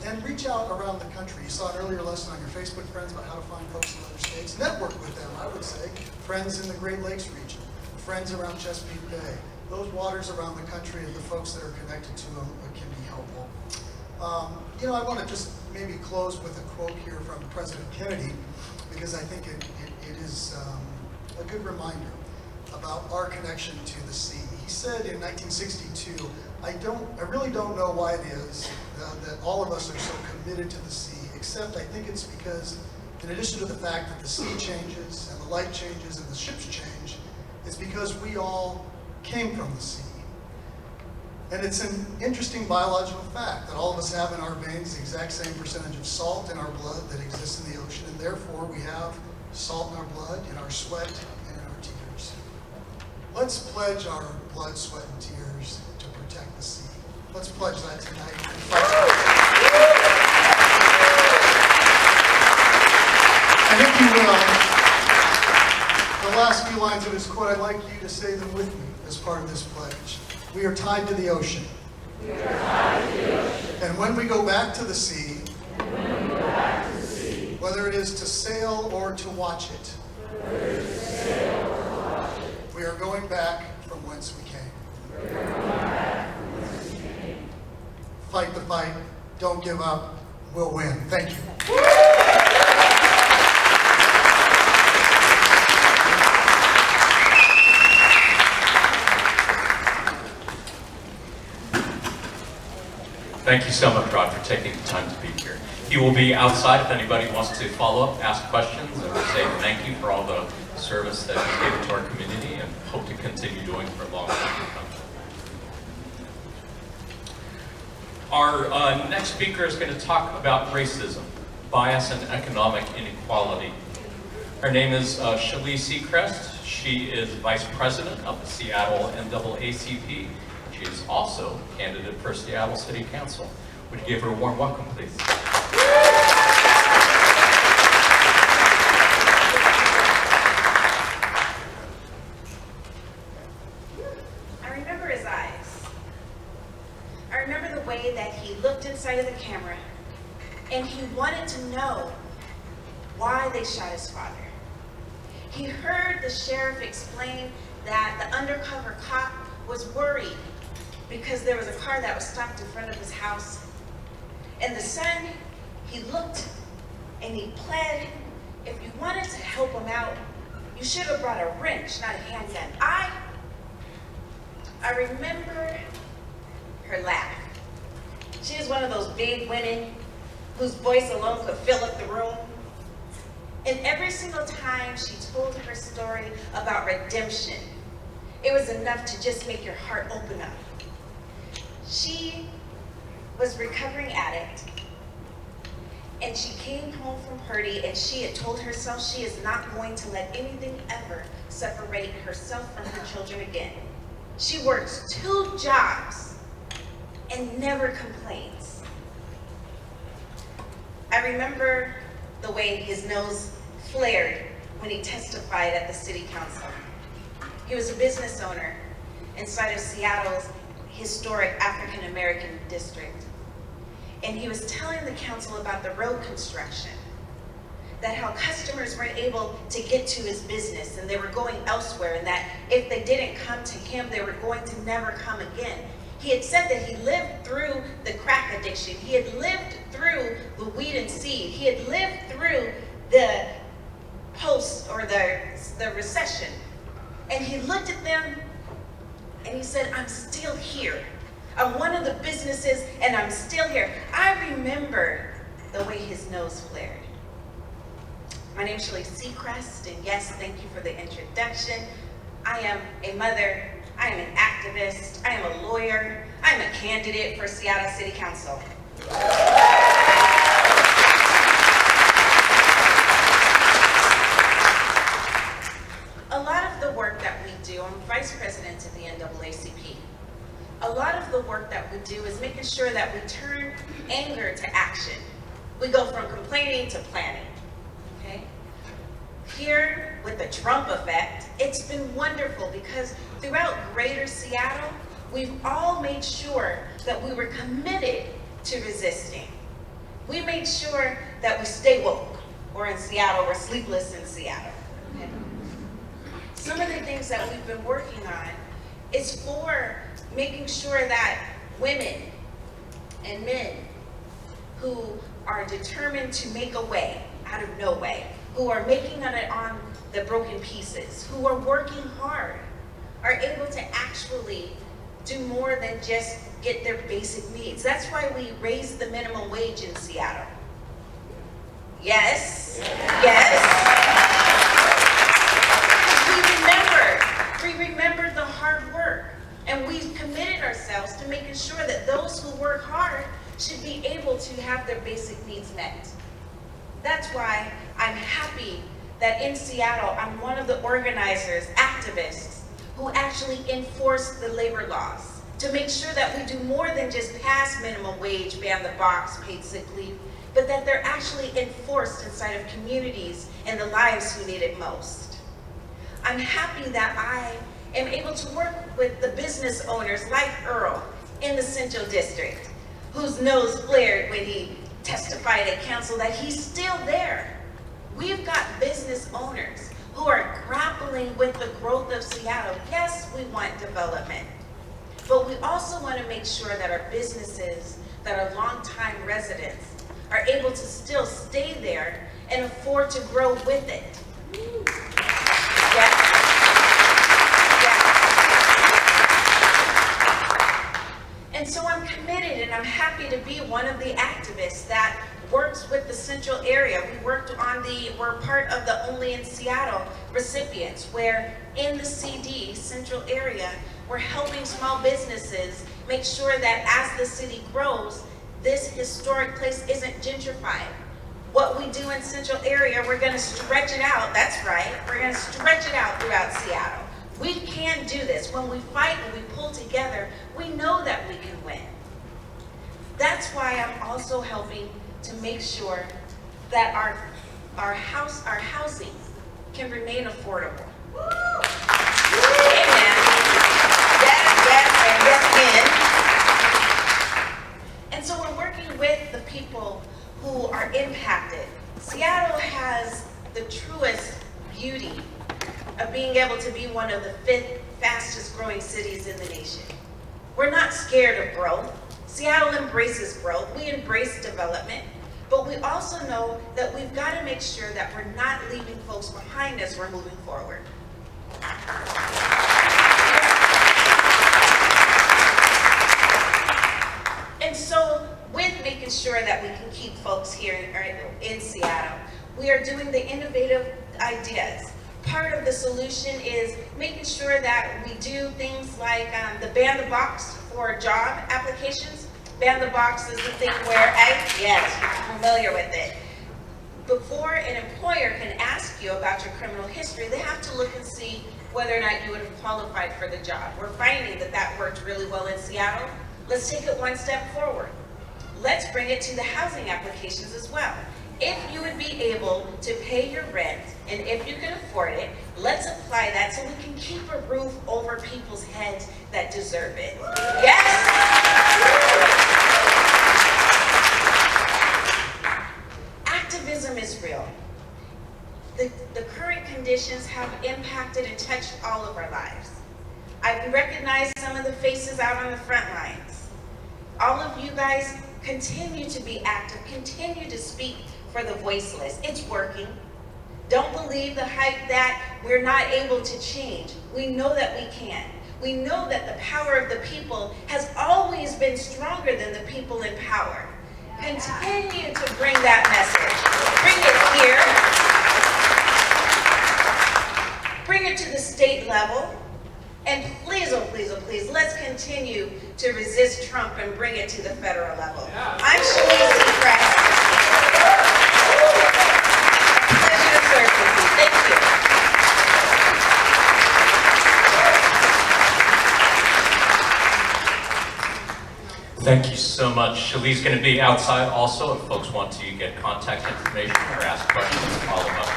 And reach out around the country. You saw an earlier lesson on your Facebook friends about how to find folks in other states. Network with them, I would say. Friends in the Great Lakes region, friends around Chesapeake Bay. Those waters around the country and the folks that are connected to them can be helpful. I want to just maybe close with a quote here from President Kennedy, because I think it is a good reminder about our connection to the sea. He said in 1962, I really don't know why it is that all of us are so committed to the sea, except I think it's because, in addition to the fact that the sea changes and the light changes and the ships change, it's because we all came from the sea. And it's an interesting biological fact that all of us have in our veins the exact same percentage of salt in our blood that exists in the ocean, and therefore we have salt in our blood, in our sweat, and in our tears. Let's pledge our blood, sweat, and tears to protect the sea. Let's pledge that tonight. And if you will, the last few lines of this quote, I'd like you to say them with me as part of this pledge. We are tied to the ocean. We are tied to the ocean. And when we go back to the sea, whether it is to sail or to watch it, we are going back from whence we came. Fight the fight. Don't give up. We'll win. Thank you. Thank you so much, Rod, for taking the time to be here. He will be outside if anybody wants to follow up, ask questions, and say thank you for all the service that you gave to our community and hope to continue doing for a long time to come. Our next speaker is going to talk about racism, bias, and economic inequality. Her name is Shali Seacrest. She is Vice President of the Seattle NAACP. She is also candidate for Seattle City Council. Would you give her a warm welcome, please? I remember his eyes. I remember the way that he looked inside of the camera, and he wanted to know why they shot his father. He heard the sheriff explain that the undercover cop was worried because there was a car that was stopped in front of his house. And the son, he looked and he pled, if you wanted to help him out, you should have brought a wrench, not a handgun. I remember her laugh. She was one of those big women whose voice alone could fill up the room. And every single time she told her story about redemption, it was enough to just make your heart open up. She was a recovering addict, and she came home from Purdy, and she had told herself she is not going to let anything ever separate herself from her children again. She works 2 jobs and never complains. I remember the way his nose flared when he testified at the city council. He was a business owner inside of Seattle's historic African American district. And he was telling the council about the road construction, that how customers weren't able to get to his business and they were going elsewhere, and that if they didn't come to him, they were going to never come again. He had said that he lived through the crack addiction. He had lived through the weed and seed. He had lived through the post or the recession. And he looked at them and he said, I'm still here. I'm one of the businesses and I'm still here. I remember the way his nose flared. My name is Shirley Seacrest, and yes, thank you for the introduction. I am a mother, I am an activist, I am a lawyer, I am a candidate for Seattle City Council. A lot of the work that we do, I'm vice president of the NAACP. A lot of the work that we do is making sure that we turn anger to action. We go from complaining to planning, okay? Here, with the Trump effect, it's been wonderful because throughout greater Seattle, we've all made sure that we were committed to resisting. We made sure that we stay woke. Or in Seattle, we're sleepless in Seattle. Okay? Some of the things that we've been working on is for making sure that women and men who are determined to make a way out of no way, who are making it on the broken pieces, who are working hard, are able to actually do more than just get their basic needs. That's why we raised the minimum wage in Seattle. Yes, yes. We remembered the hard work, and we committed ourselves to making sure that those who work hard should be able to have their basic needs met. That's why I'm happy that in Seattle, I'm one of the organizers, activists, who actually enforce the labor laws to make sure that we do more than just pass minimum wage, ban the box, paid sick leave, but that they're actually enforced inside of communities and the lives who need it most. I'm happy that I am able to work with the business owners like Earl in the Central District, whose nose flared when he testified at council that he's still there. We've got business owners who are grappling with the growth of Seattle. Yes, we want development, but we also want to make sure that our businesses that are longtime residents are able to still stay there and afford to grow with it. Yes. And so I'm committed and I'm happy to be one of the activists that works with the central area. We're part of the Only in Seattle recipients, where in the CD, central area, we're helping small businesses make sure that as the city grows, this historic place isn't gentrified. What we do in central area, we're gonna stretch it out, that's right, we're gonna stretch it out throughout Seattle. We can do this. When we fight and we pull together, we know that we can win. That's why I'm also helping to make sure that our housing can remain affordable. Amen. Yes, and yes, and so we're working with the people who are impacted. Seattle has the truest beauty of being able to be one of the 5th fastest growing cities in the nation. We're not scared of growth. Seattle embraces growth. We embrace development. But we also know that we've got to make sure that we're not leaving folks behind as we're moving forward. sure that we can keep folks here in Seattle. We are doing the innovative ideas. Part of the solution is making sure that we do things like the ban the box for job applications. Ban the box is the thing where, yes, you're familiar with it. Before an employer can ask you about your criminal history, they have to look and see whether or not you would have qualified for the job. We're finding that that worked really well in Seattle. Let's take it one step forward. Let's bring it to the housing applications as well. If you would be able to pay your rent, and if you can afford it, let's apply that so we can keep a roof over people's heads that deserve it. Yes? Activism is real. The current conditions have impacted and touched all of our lives. I recognize some of the faces out on the front lines. All of you guys continue to be active, continue to speak for the voiceless. It's working. Don't believe the hype that we're not able to change. We know that we can. We know that the power of the people has always been stronger than the people in power. Continue to bring that message. Bring it here. Bring it to the state level. And please, oh please, oh please, let's continue to resist Trump and bring it to the federal level. I'm Shanice Seacrest. Pleasure to serve with you. Thank you. Thank you so much. Shali's going to be outside also if folks want to get contact information or ask questions and follow up.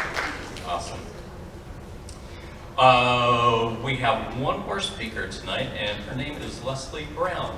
Awesome. We have one more speaker tonight, and her name is Leslie Brown.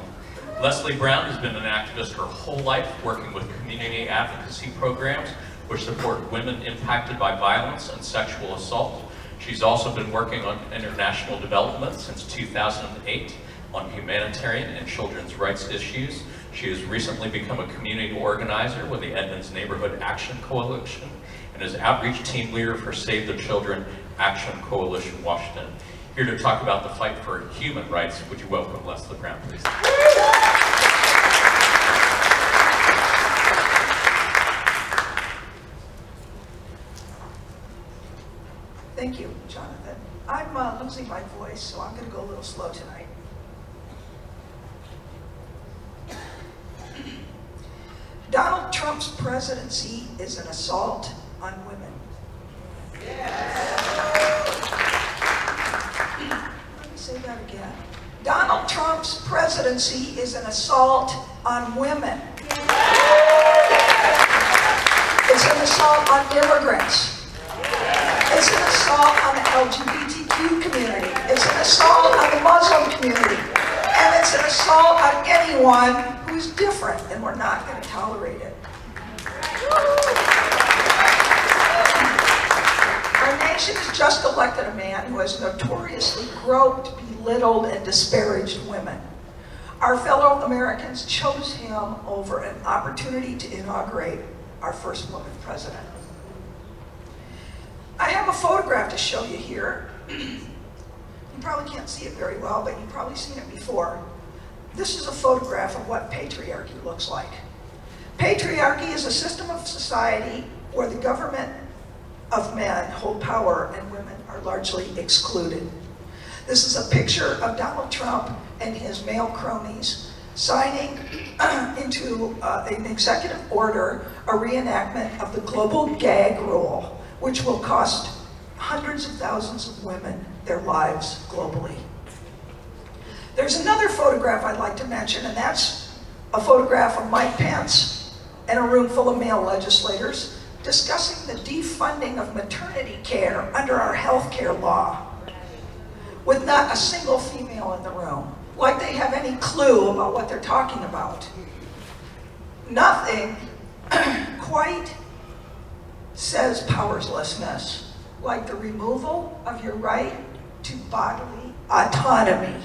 Leslie Brown has been an activist her whole life, working with community advocacy programs which support women impacted by violence and sexual assault. She's also been working on international development since 2008 on humanitarian and children's rights issues. She has recently become a community organizer with the Edmonds Neighborhood Action Coalition and is outreach team leader for Save the Children Action Coalition Washington. Here to talk about the fight for human rights, would you welcome Leslie Brown, please? Thank you, Jonathan. I'm losing my voice, so I'm going to go a little slow tonight. Donald Trump's presidency is an assault on women. Let me say that again. Donald Trump's presidency is an assault on women. It's an assault on immigrants. It's an assault on the LGBTQ community. It's an assault on the Muslim community. And it's an assault on anyone who's different, and we're not going to tolerate it. Our nation has just elected a man who has notoriously groped, belittled, and disparaged women. Our fellow Americans chose him over an opportunity to inaugurate our first woman president. I have a photograph to show you here. You probably can't see it very well, but you've probably seen it before. This is a photograph of what patriarchy looks like. Patriarchy is a system of society where the government of men hold power and women are largely excluded. This is a picture of Donald Trump and his male cronies signing into an executive order, a reenactment of the global gag rule, which will cost hundreds of thousands of women their lives globally. There's another photograph I'd like to mention, and that's a photograph of Mike Pence and a room full of male legislators discussing the defunding of maternity care under our health care law, with not a single female in the room, like they have any clue about what they're talking about. Nothing quite says powerlessness like the removal of your right to bodily autonomy.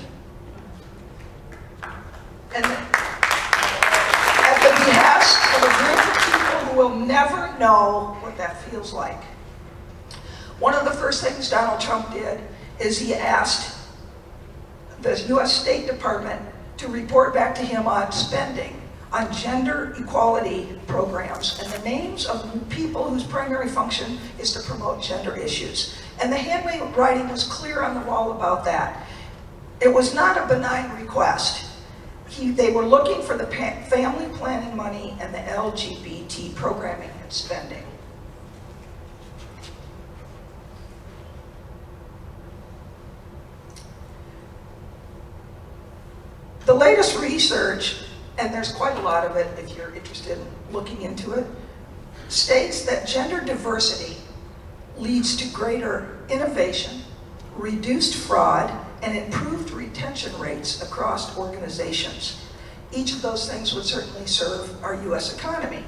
And at the behest of a group of people who will never know what that feels like. One of the first things Donald Trump did is he asked the U.S. State Department to report back to him on spending on gender equality programs and the names of people whose primary function is to promote gender issues. And the handwriting was clear on the wall about that. It was not a benign request. They were looking for the family planning money and the LGBT programming and spending. The latest research, and there's quite a lot of it if you're interested in looking into it, states that gender diversity leads to greater innovation, reduced fraud, and improved retention rates across organizations. Each of those things would certainly serve our US economy.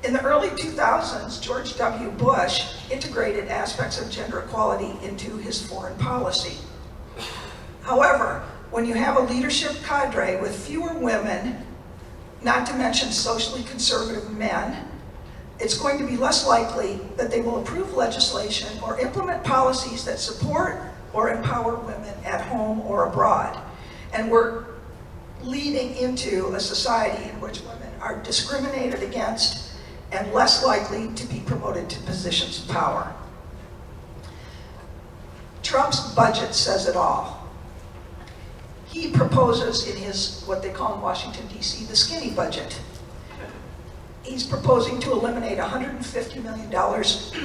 In the early 2000s, George W. Bush integrated aspects of gender equality into his foreign policy. However, when you have a leadership cadre with fewer women, not to mention socially conservative men, it's going to be less likely that they will approve legislation or implement policies that support or empower women at home or abroad. And we're leading into a society in which women are discriminated against and less likely to be promoted to positions of power. Trump's budget says it all. He proposes in his, what they call in Washington, D.C., the skinny budget. He's proposing to eliminate $150 million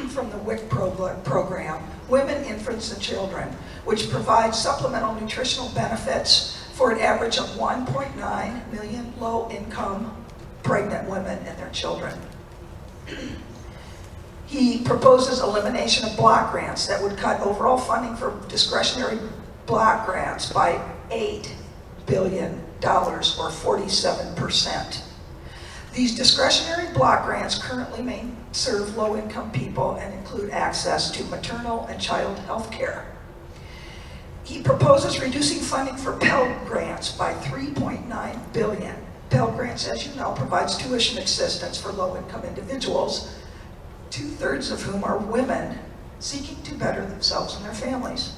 from the WIC program, Women, Infants, and Children, which provides supplemental nutritional benefits for an average of 1.9 million low-income pregnant women and their children. He proposes elimination of block grants that would cut overall funding for discretionary block grants by $8 billion, or 47%. These discretionary block grants currently may serve low-income people and include access to maternal and child health care. He proposes reducing funding for Pell Grants by $3.9 billion. Pell Grants, as you know, provides tuition assistance for low-income individuals, 2/3 of whom are women seeking to better themselves and their families.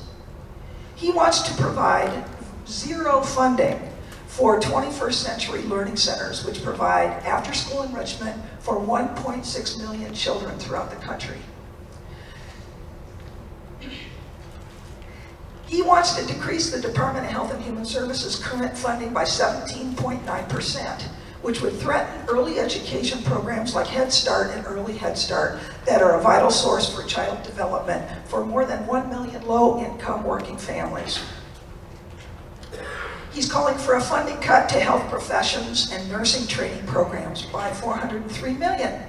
He wants to provide zero funding for 21st century learning centers, which provide after-school enrichment for 1.6 million children throughout the country. He wants to decrease the Department of Health and Human Services' current funding by 17.9%, which would threaten early education programs like Head Start and Early Head Start that are a vital source for child development for more than 1 million low-income working families. He's calling for a funding cut to health professions and nursing training programs by $403 million.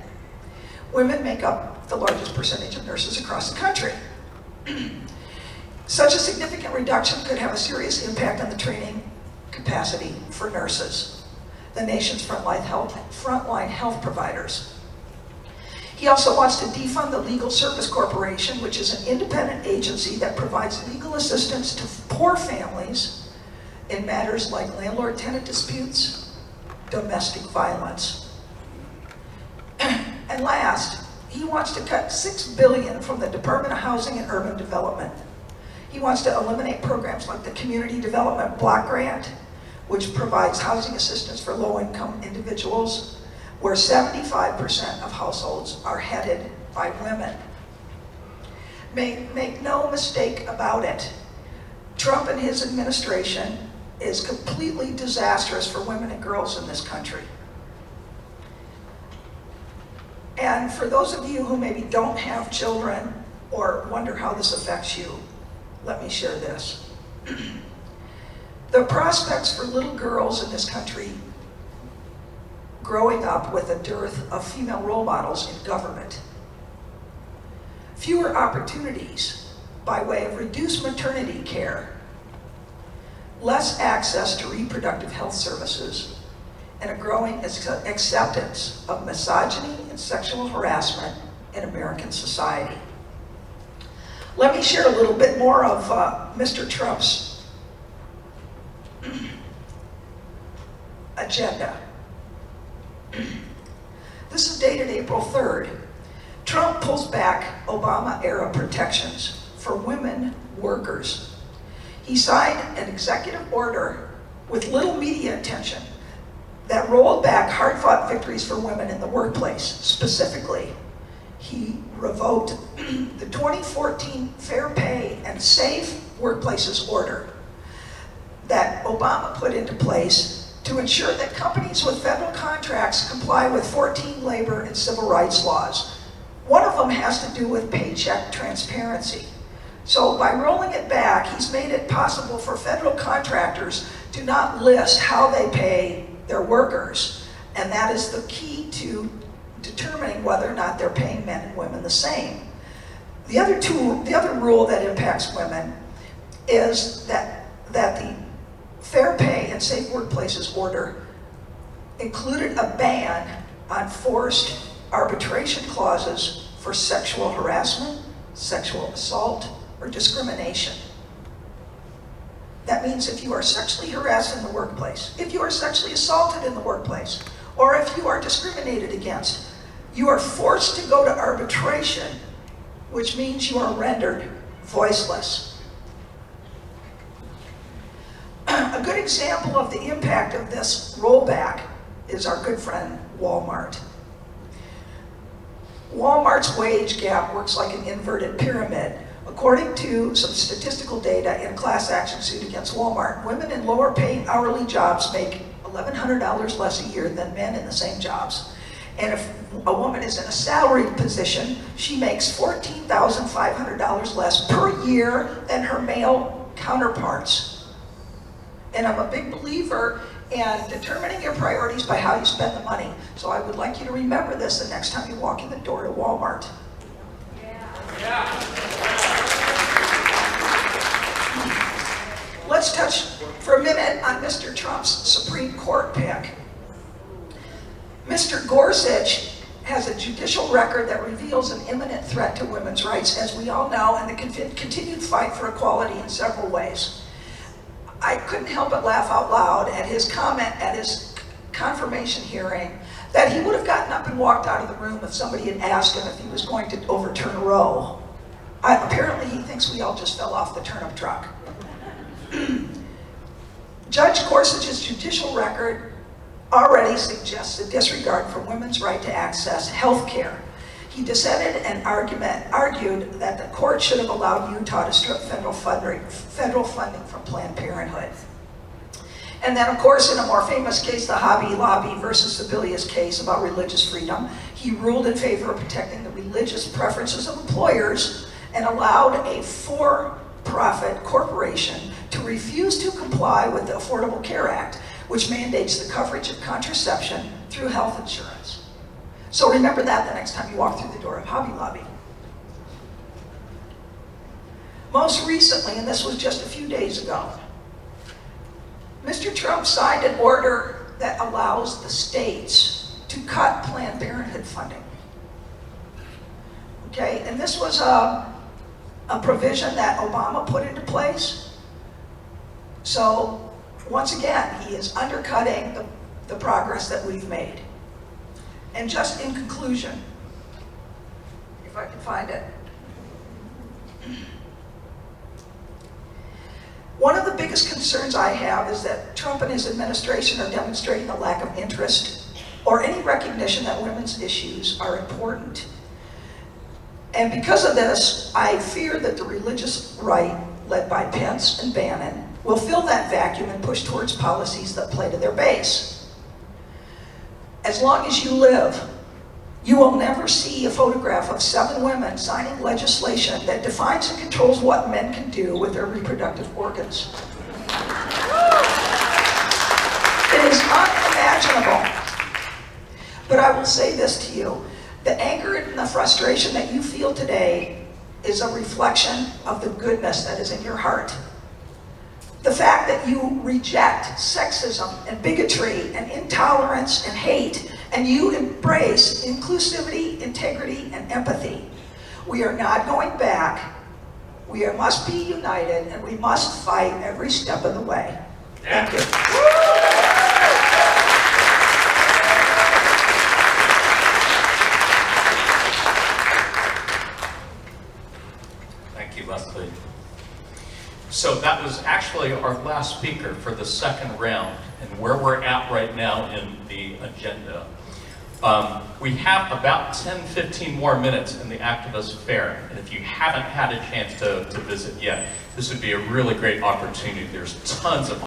Women make up the largest percentage of nurses across the country. Such a significant reduction could have a serious impact on the training capacity for nurses, the nation's frontline health providers. He also wants to defund the Legal Service Corporation, which is an independent agency that provides legal assistance to poor families in matters like landlord-tenant disputes, domestic violence. And last, he wants to cut $6 billion from the Department of Housing and Urban Development. He wants to eliminate programs like the Community Development Block Grant, which provides housing assistance for low-income individuals, where 75% of households are headed by women. Make no mistake about it, Trump and his administration is completely disastrous for women and girls in this country. And for those of you who maybe don't have children or wonder how this affects you, let me share this. The prospects for little girls in this country growing up with a dearth of female role models in government, fewer opportunities by way of reduced maternity care, less access to reproductive health services, and a growing acceptance of misogyny and sexual harassment in American society. Let me share a little bit more of Mr. Trump's agenda. This is dated April 3rd. Trump pulls back Obama-era protections for women workers. He signed an executive order with little media attention that rolled back hard-fought victories for women in the workplace. Specifically, he revoked the 2014 Fair Pay and Safe Workplaces Order that Obama put into place to ensure that companies with federal contracts comply with 14 labor and civil rights laws. One of them has to do with paycheck transparency. So by rolling it back, he's made it possible for federal contractors to not list how they pay their workers. And that is the key to determining whether or not they're paying men and women the same. The other rule that impacts women is that the Fair Pay and Safe Workplaces Order included a ban on forced arbitration clauses for sexual harassment, sexual assault, or discrimination. That means if you are sexually harassed in the workplace, if you are sexually assaulted in the workplace, or if you are discriminated against, you are forced to go to arbitration, which means you are rendered voiceless. A good example of the impact of this rollback is our good friend Walmart. Walmart's wage gap works like an inverted pyramid. According to some statistical data in a class action suit against Walmart, women in lower paying hourly jobs make $1,100 less a year than men in the same jobs. And if a woman is in a salaried position, she makes $14,500 less per year than her male counterparts. And I'm a big believer in determining your priorities by how you spend the money. So I would like you to remember this the next time you walk in the door to Walmart. Let's touch for a minute on Mr. Trump's Supreme Court pick. Mr. Gorsuch has a judicial record that reveals an imminent threat to women's rights, as we all know, and the continued fight for equality in several ways. I couldn't help but laugh out loud at his comment at his confirmation hearing that he would have gotten up and walked out of the room if somebody had asked him if he was going to overturn Roe. Apparently he thinks we all just fell off the turnip truck. Judge Gorsuch's judicial record already suggests a disregard for women's right to access health care. He dissented and argued that the court should have allowed Utah to strip federal funding from Planned Parenthood. And then, of course, in a more famous case, the Hobby Lobby versus Sebelius case about religious freedom, he ruled in favor of protecting the religious preferences of employers and allowed a for-profit corporation to refuse to comply with the Affordable Care Act, which mandates the coverage of contraception through health insurance. So remember that the next time you walk through the door of Hobby Lobby. Most recently, and this was just a few days ago, Mr. Trump signed an order that allows the states to cut Planned Parenthood funding. Okay, and this was a provision that Obama put into place. So once again, he is undercutting the progress that we've made. And just in conclusion, if I can find it. One of the biggest concerns I have is that Trump and his administration are demonstrating a lack of interest or any recognition that women's issues are important. And because of this, I fear that the religious right, led by Pence and Bannon, will fill that vacuum and push towards policies that play to their base. As long as you live, you will never see a photograph of 7 women signing legislation that defines and controls what men can do with their reproductive organs. It is unimaginable. But I will say this to you. The anger and the frustration that you feel today is a reflection of the goodness that is in your heart. The fact that you reject sexism and bigotry and intolerance and hate, and you embrace inclusivity, integrity, and empathy. We are not going back. We must be united, and we must fight every step of the way. Thank you. Thank you, Leslie. So that was actually our last speaker for the second round. and where we're at right now in the agenda. We have about 10-15 more minutes in the Activist Fair, and if you haven't had a chance to visit yet, this would be a really great opportunity. There's tons of